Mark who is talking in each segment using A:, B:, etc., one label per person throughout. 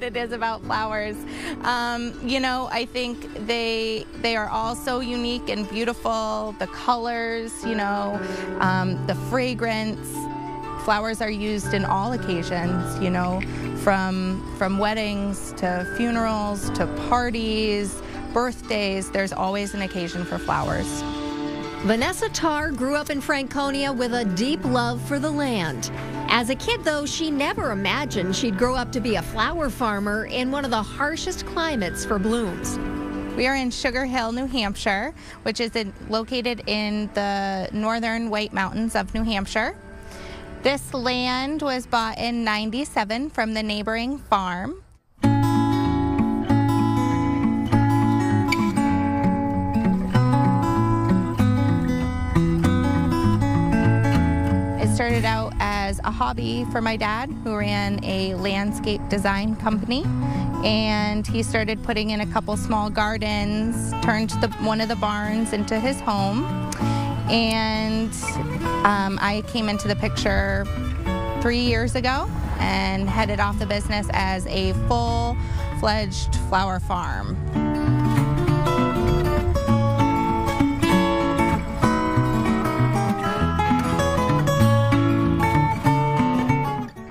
A: it is about flowers. You know, I think they are all so unique and beautiful. The colors, you know, the fragrance. Flowers are used in all occasions, you know, from weddings to funerals to parties, birthdays. There's always an occasion for flowers.
B: Vanessa Tarr grew up in Franconia with a deep love for the land. As a kid, though, she never imagined she'd grow up to be a flower farmer in one of the harshest climates for blooms.
A: We are in Sugar Hill, New Hampshire, which is located in the northern White Mountains of New Hampshire. This land was bought in '97 from the neighboring farm. It started out as a hobby for my dad, who ran a landscape design company, and he started putting in a couple small gardens, turned one of the barns into his home, and I came into the picture 3 years ago and headed off the business as a full-fledged flower farm.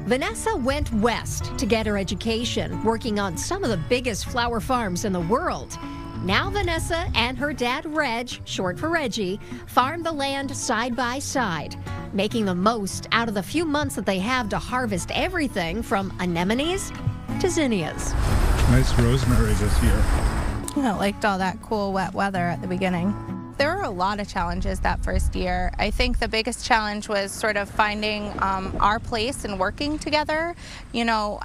B: Vanessa went west to get her education, working on some of the biggest flower farms in the world. Now Vanessa and her dad, Reg, short for Reggie, farm the land side by side, making the most out of the few months that they have to harvest everything from anemones to zinnias.
C: Nice rosemary this year.
A: I liked all that cool wet weather at the beginning. There were a lot of challenges that first year. I think the biggest challenge was sort of finding our place and working together. You know,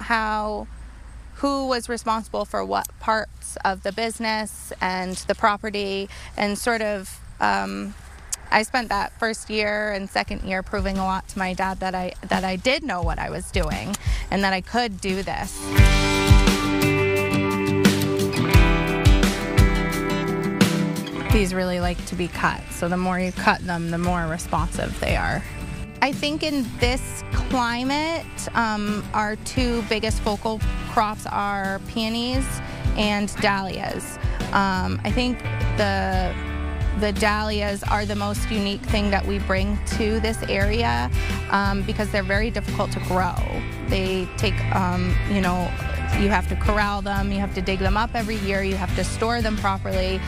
A: who was responsible for what parts of the business and the property, and sort of I spent that first year and second year proving a lot to my dad that I did know what I was doing and that I could do this. These really like to be cut, so the more you cut them, the more responsive they are. I think in this climate, our two biggest focal crops are peonies and dahlias. I think the dahlias are the most unique thing that we bring to this area because they're very difficult to grow. They take, you know, you have to corral them, you have to dig them up every year, you have to store them properly,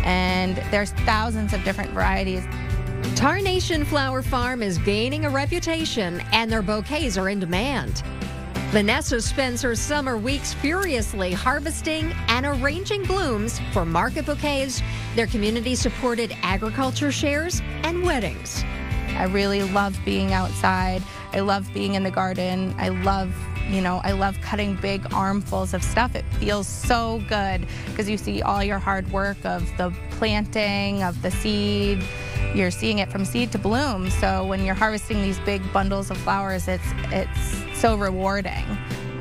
A: and there's thousands of different varieties.
B: Tarnation Flower Farm is gaining a reputation, and their bouquets are in demand. Vanessa spends her summer weeks furiously harvesting and arranging blooms for market bouquets, their community-supported agriculture shares, and weddings.
A: I really love being outside. I love being in the garden. I love cutting big armfuls of stuff. It feels so good because you see all your hard work of the planting, of the seed. You're seeing it from seed to bloom. So when you're harvesting these big bundles of flowers, it's so rewarding.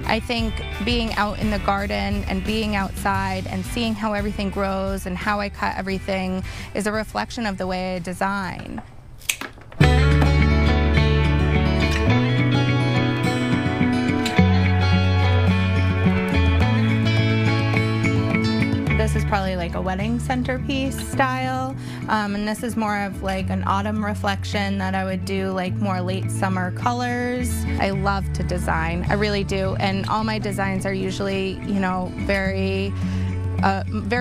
A: I think being out in the garden and being outside and seeing how everything grows and how I cut everything is a reflection of the way I design. This is probably like a wedding centerpiece style, and this is more of like an autumn reflection that I would do like more late summer colors. I love to design, I really do, and all my designs are usually, you know, very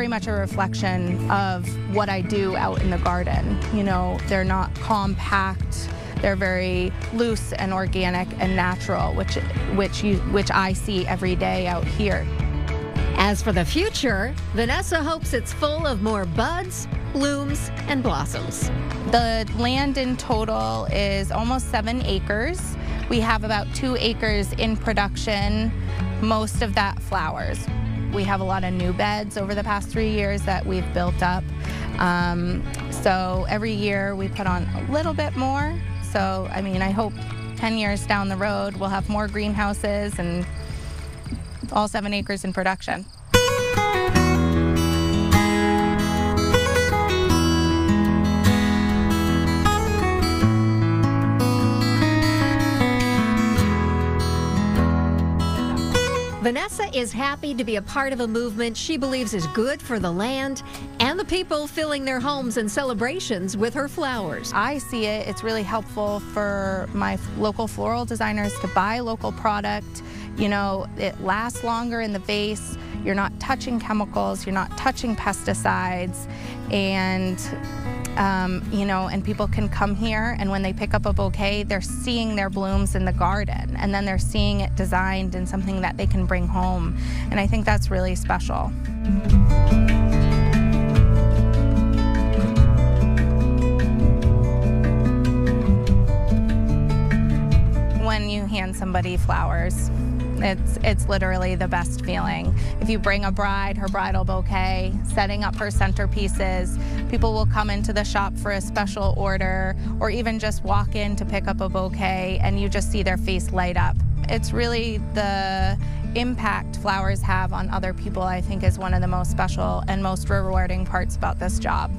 A: much a reflection of what I do out in the garden. You know, they're not compact. They're very loose and organic and natural, which I see every day out here.
B: As for the future, Vanessa hopes it's full of more buds, blooms, and blossoms.
A: The land in total is almost 7 acres. We have about 2 acres in production, most of that flowers. We have a lot of new beds over the past 3 years that we've built up. So every year we put on a little bit more. So, I mean, I hope 10 years down the road we'll have more greenhouses and all 7 acres in production.
B: Vanessa is happy to be a part of a movement she believes is good for the land and the people filling their homes and celebrations with her flowers.
A: I see it. It's really helpful for my local floral designers to buy local product. You know, it lasts longer in the vase. You're not touching chemicals. You're not touching pesticides. And you know, and people can come here, and when they pick up a bouquet, they're seeing their blooms in the garden, and then they're seeing it designed in something that they can bring home. And I think that's really special. When you hand somebody flowers, it's literally the best feeling. If you bring a bride her bridal bouquet, setting up her centerpieces, people will come into the shop for a special order, or even just walk in to pick up a bouquet, and you just see their face light up. It's really the impact flowers have on other people, I think, is one of the most special and most rewarding parts about this job.